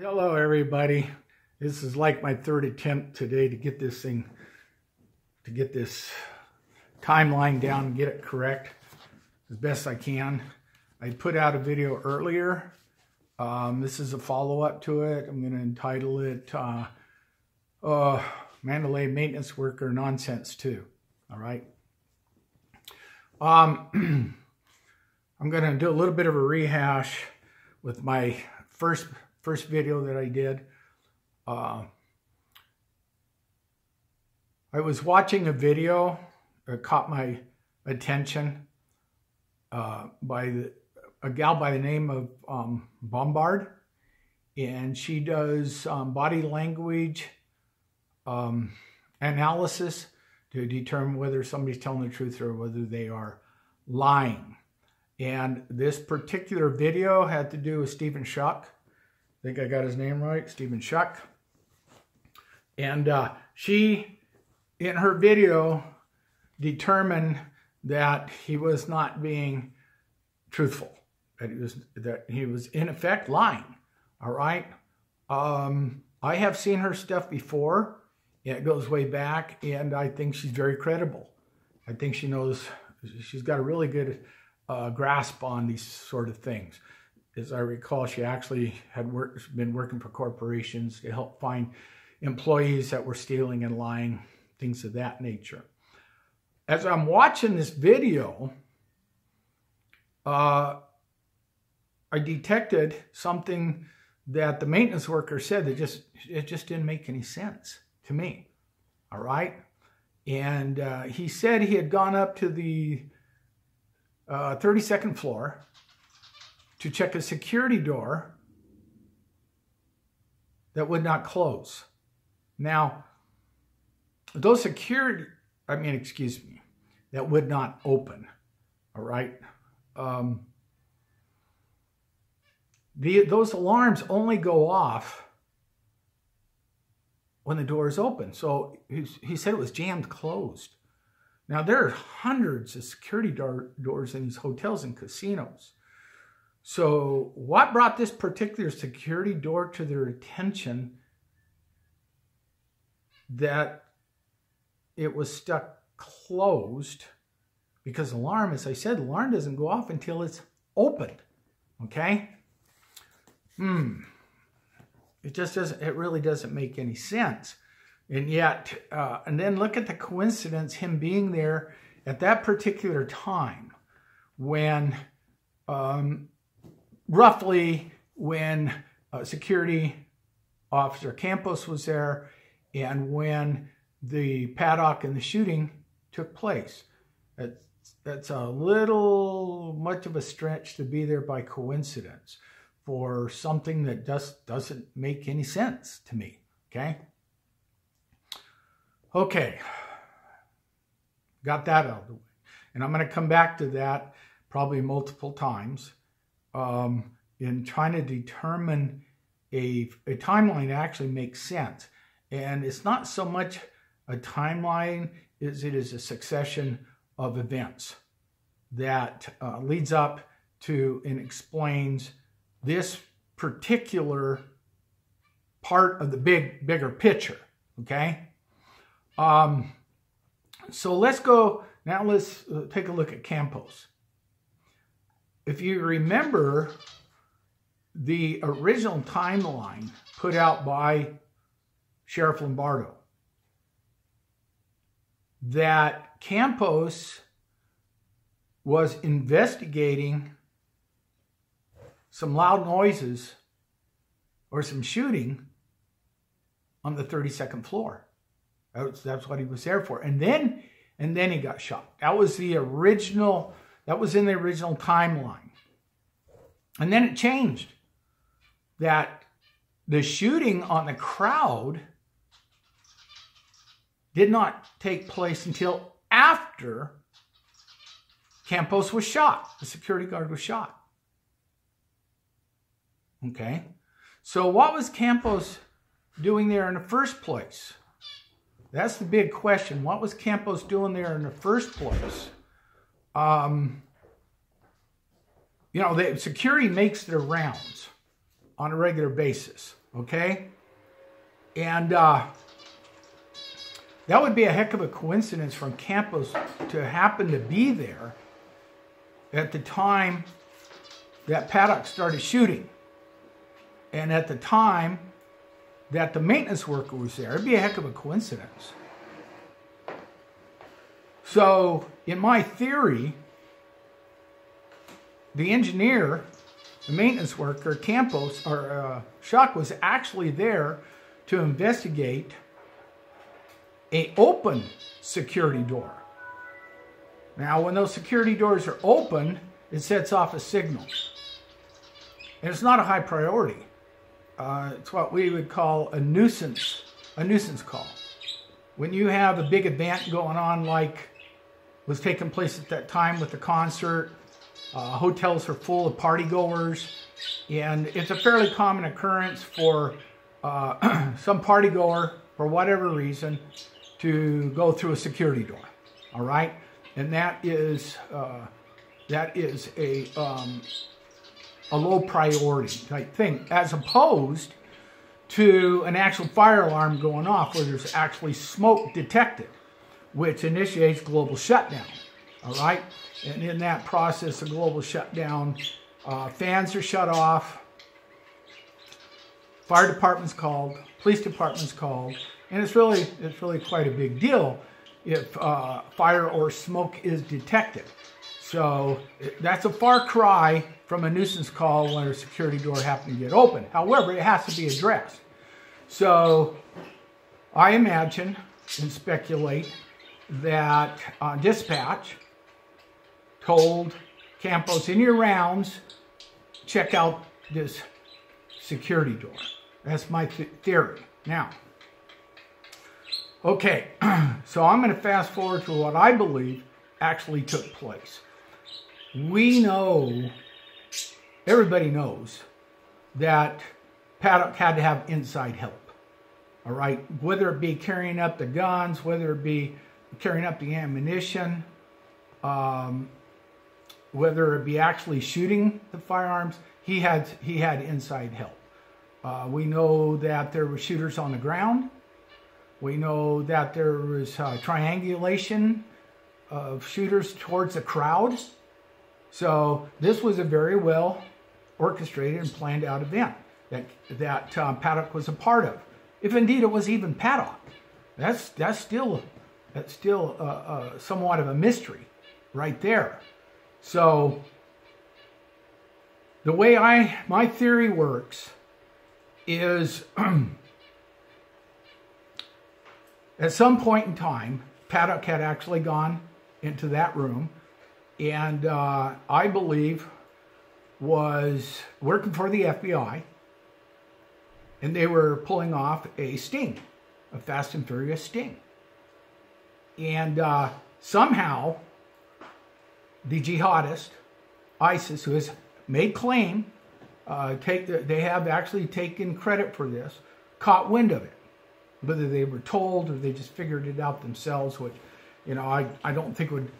Hello everybody. This is like my third attempt today to get this timeline down and get it correct as best I can. I put out a video earlier. This is a follow-up to it. I'm going to entitle it Mandalay Maintenance Worker Nonsense 2. All right. I'm going to do a little bit of a rehash with my first video that I did. I was watching a video that caught my attention by a gal by the name of Bombard, and she does body language analysis to determine whether somebody's telling the truth or whether they are lying. And this particular video had to do with Stephen Schuck. I think I got his name right, Stephen Schuck. And she, in her video, determined that he was not being truthful, that he was in effect lying. All right. I have seen her stuff before. It goes way back, and I think she's very credible. I think she knows, she's got a really good grasp on these sort of things. As I recall, she actually had been working for corporations to help find employees that were stealing and lying, things of that nature. As I'm watching this video, I detected something that the maintenance worker said that it just didn't make any sense to me. All right. And he said he had gone up to the 32nd floor to check a security door that would not close. Now, those that would not open. All right. Those alarms only go off when the door is open. So he said it was jammed closed. Now, there are hundreds of security doors in these hotels and casinos. So what brought this particular security door to their attention that it was stuck closed? Because alarm, as I said, alarm doesn't go off until it's opened. Okay? It just doesn't, it really doesn't make any sense. And yet, and then look at the coincidence, him being there at that particular time when, roughly when security officer Campos was there and when the paddock and the shooting took place. That's a little much of a stretch to be there by coincidence for something that just doesn't make any sense to me, okay? Okay, got that out of the way. And I'm going to come back to that probably multiple times in trying to determine a timeline that actually makes sense. And it's not so much a timeline as it is a succession of events that leads up to and explains this particular part of the bigger picture, okay? So let's go, now let's take a look at Campos. If you remember the original timeline put out by Sheriff Lombardo, that Campos was investigating some loud noises or some shooting on the 32nd floor. That's what he was there for. And then he got shot. That was in the original timeline. And then it changed. That the shooting on the crowd did not take place until after Campos was shot. The security guard was shot. Okay. So what was Campos doing there in the first place? That's the big question. What was Campos doing there in the first place? You know, the security makes their rounds on a regular basis. Okay? And that would be a heck of a coincidence from Campos to happen to be there at the time that Paddock started shooting. And at the time that the maintenance worker was there. It'd be a heck of a coincidence. So, in my theory, the engineer, the maintenance worker, Campos, or Schuck, was actually there to investigate an open security door. Now, when those security doors are open, it sets off a signal. And it's not a high priority. It's what we would call a nuisance call. When you have a big event going on like was taking place at that time with the concert, hotels are full of party goers, and it's a fairly common occurrence for some party goer, for whatever reason, to go through a security door. All right, and that is a low priority type thing, as opposed to an actual fire alarm going off where there's actually smoke detected, which initiates global shutdown. All right, and in that process of global shutdown, fans are shut off, fire department's called, police department's called, and it's really quite a big deal if fire or smoke is detected. So that's a far cry from a nuisance call when a security door happens to get open. However, it has to be addressed. So I imagine and speculate that dispatch told Campos, in your rounds, check out this security door. That's my theory. Now, okay, so I'm going to fast forward to what I believe actually took place. We know, everybody knows, that Paddock had to have inside help. All right, whether it be carrying up the guns, whether it be carrying up the ammunition, whether it be actually shooting the firearms, he had inside help. We know that there were shooters on the ground. We know that there was triangulation of shooters towards the crowd. So this was a very well orchestrated and planned out event that Paddock was a part of. If indeed it was even Paddock, that's still somewhat of a mystery right there. So the way my theory works is at some point in time, Paddock had actually gone into that room and I believe was working for the FBI, and they were pulling off a sting, a Fast and Furious sting. And somehow the jihadist, ISIS, who has made claim, they have actually taken credit for this, caught wind of it. Whether they were told or they just figured it out themselves, which, you know, I don't think would,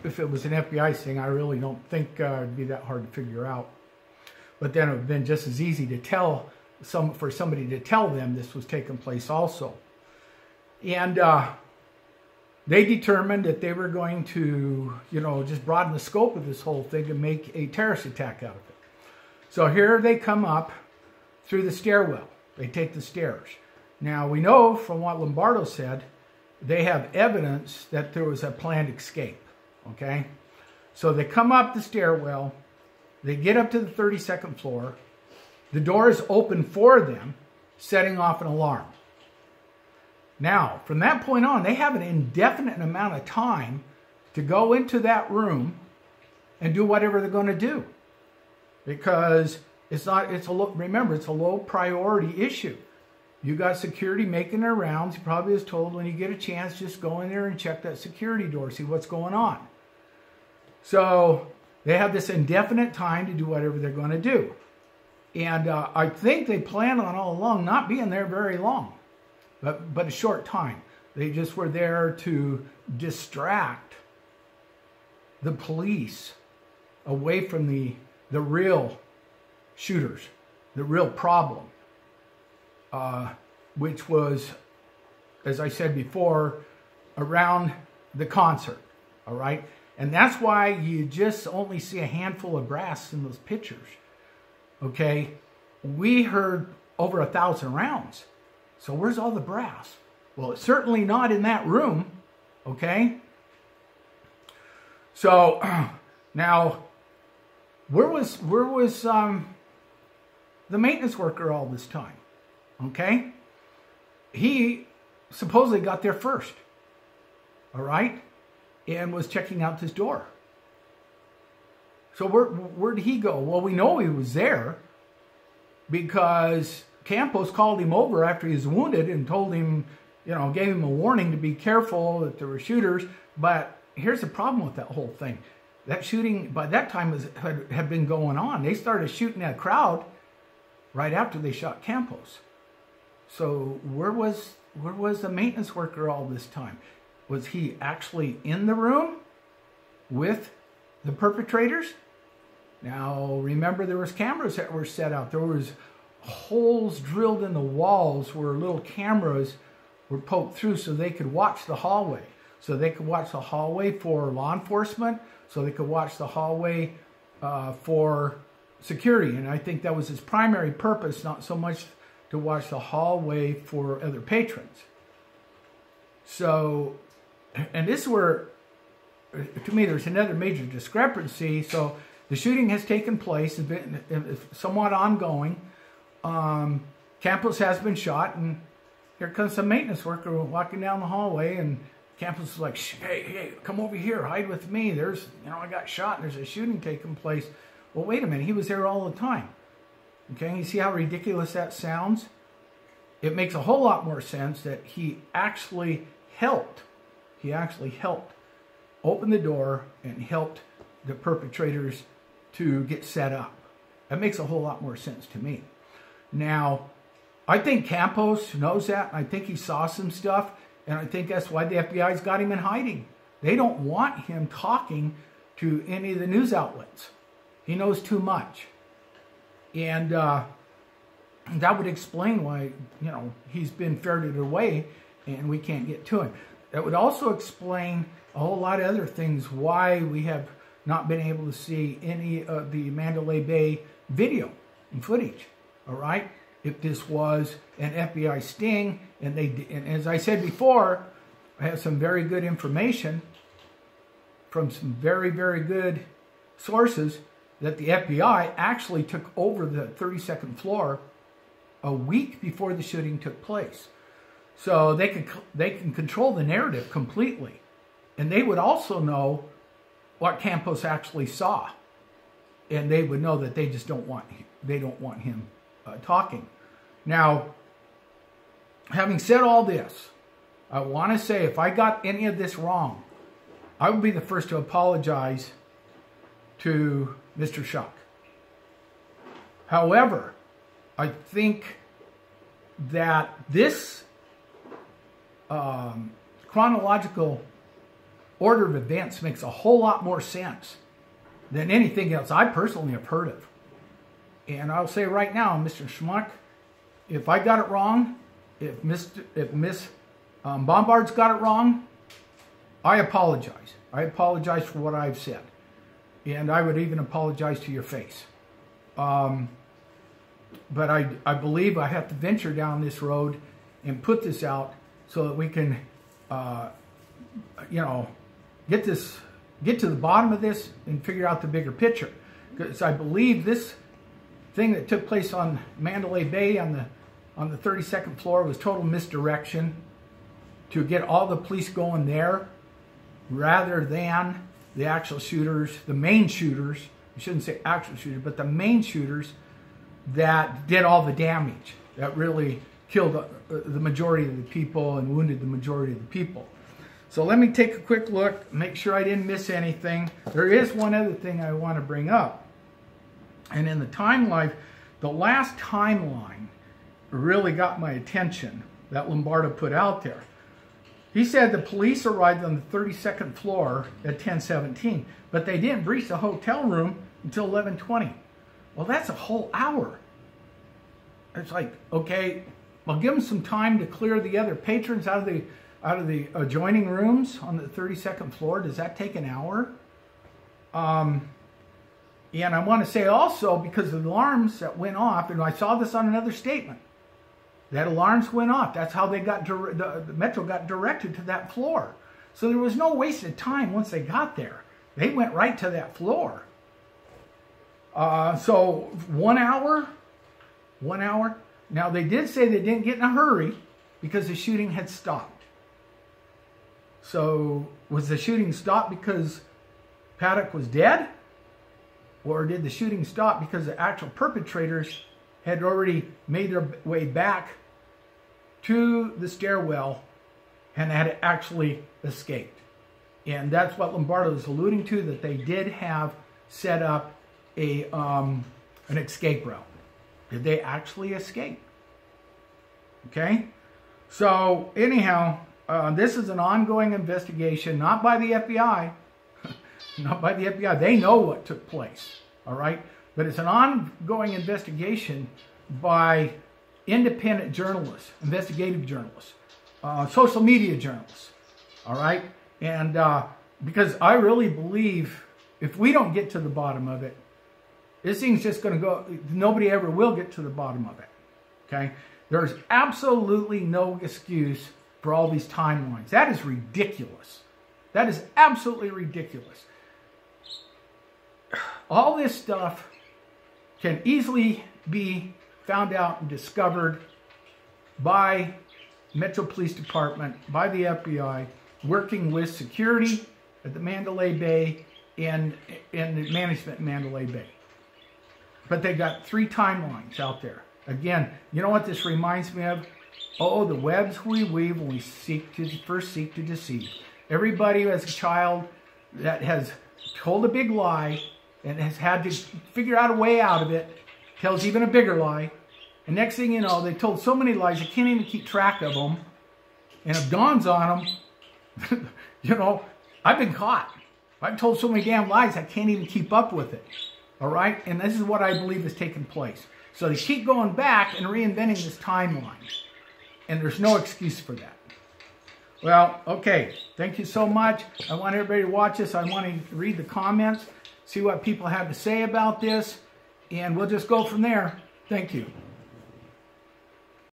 if it was an FBI thing, I really don't think it'd be that hard to figure out. But then it would have been just as easy to tell for somebody to tell them this was taking place also. And they determined that they were going to, you know, just broaden the scope of this whole thing and make a terrorist attack out of it. So here they come up through the stairwell. They take the stairs. Now, we know from what Lombardo said, they have evidence that there was a planned escape, okay? So they come up the stairwell, they get up to the 32nd floor, the door is open for them, setting off an alarm. Now, from that point on, they have an indefinite amount of time to go into that room and do whatever they're going to do. Because remember, it's a low priority issue. You got security making their rounds. He probably was told when you get a chance, just go in there and check that security door, see what's going on. So they have this indefinite time to do whatever they're going to do. And I think they planned on all along not being there very long, but a short time. They just were there to distract the police away from the real shooters, the real problem. which was, as I said before, around the concert, all right? And that's why you just only see a handful of brass in those pictures, okay? We heard over 1,000 rounds. So where's all the brass? Well, it's certainly not in that room, okay? So now, where was the maintenance worker all this time? Okay, he supposedly got there first, all right, and was checking out this door. So where did he go? Well, we know he was there because Campos called him over after he was wounded and told him, you know, gave him a warning to be careful, that there were shooters. But here's the problem with that whole thing. That shooting, by that time, had been going on. They started shooting at a crowd right after they shot Campos. So where was the maintenance worker all this time? Was he actually in the room with the perpetrators? Now, remember, there was cameras that were set out. There was holes drilled in the walls where little cameras were poked through so they could watch the hallway. So they could watch the hallway for law enforcement, so they could watch the hallway for security. And I think that was his primary purpose, not so much to watch the hallway for other patrons. So, and this is where, to me, there's another major discrepancy. So the shooting has taken place, it's been somewhat ongoing. Campos has been shot, and here comes some maintenance worker walking down the hallway, and Campos is like, hey, come over here, hide with me. There's, you know, I got shot, and there's a shooting taking place. Well, wait a minute, he was there all the time. Okay, you see how ridiculous that sounds? It makes a whole lot more sense that he actually helped. He actually helped open the door and helped the perpetrators to get set up. That makes a whole lot more sense to me. Now, I think Campos knows that. I think he saw some stuff, and I think that's why the FBI's got him in hiding. They don't want him talking to any of the news outlets. He knows too much. And that would explain why, you know, he's been ferreted away and we can't get to him. That would also explain a whole lot of other things why we have not been able to see any of the Mandalay Bay video and footage, all right? If this was an FBI sting, and as I said before, I have some very good information from some very, very good sources that the FBI actually took over the 32nd floor a week before the shooting took place. So they can control the narrative completely. And they would also know what Campos actually saw. And they would know that they just don't want him talking. Now, having said all this, I want to say if I got any of this wrong, I would be the first to apologize to Mr. Shuck. However, I think that this chronological order of events makes a whole lot more sense than anything else I personally have heard of. And I'll say right now, Mr. Schmuck, if I got it wrong, if Miss Bombard's got it wrong, I apologize. I apologize for what I've said. And I would even apologize to your face. But I believe I have to venture down this road and put this out so that we can, you know, get to the bottom of this and figure out the bigger picture. Because I believe this thing that took place on Mandalay Bay on the 32nd floor was total misdirection to get all the police going there rather than the actual shooters, the main shooters. I shouldn't say actual shooters, but the main shooters that did all the damage, that really killed the majority of the people and wounded the majority of the people. So let me take a quick look, make sure I didn't miss anything. There is one other thing I want to bring up. And in the timeline, the last timeline really got my attention that Lombardo put out there. He said the police arrived on the 32nd floor at 10:17, but they didn't breach the hotel room until 11:20. Well, that's a whole hour. It's like, okay, I'll give them some time to clear the other patrons out of the adjoining rooms on the 32nd floor. Does that take an hour? And I want to say also, because of the alarms that went off, and I saw this on another statement, that alarms went off. That's how they got the Metro got directed to that floor. So there was no wasted time once they got there. They went right to that floor. So 1 hour. Now they did say they didn't get in a hurry because the shooting had stopped. So was the shooting stopped because Paddock was dead? Or did the shooting stop because the actual perpetrators had already made their way back to the stairwell and had actually escaped? And that's what Lombardo is alluding to, that they did have set up an escape route. Did they actually escape? Okay? So anyhow, this is an ongoing investigation, not by the FBI. Not by the FBI. They know what took place, all right? But it's an ongoing investigation by independent journalists, investigative journalists, social media journalists, all right? And because I really believe if we don't get to the bottom of it, this thing's just going to go, nobody ever will get to the bottom of it, okay? There's absolutely no excuse for all these timelines. That is ridiculous. That is absolutely ridiculous. All this stuff can easily be found out and discovered by Metro Police Department, by the FBI, working with security at the Mandalay Bay and the management in Mandalay Bay. But they got 3 timelines out there. Again, you know what this reminds me of? Oh, the webs we weave when we first seek to deceive. Everybody as a child that has told a big lie and has had to figure out a way out of it, tells even a bigger lie. And next thing you know, they told so many lies, they can't even keep track of them. And it dawns on them, you know, I've been caught. I've told so many damn lies, I can't even keep up with it. All right? And this is what I believe has taken place. So they keep going back and reinventing this timeline. And there's no excuse for that. Well, okay. Thank you so much. I want everybody to watch this. I want to read the comments, see what people have to say about this, and we'll just go from there. Thank you.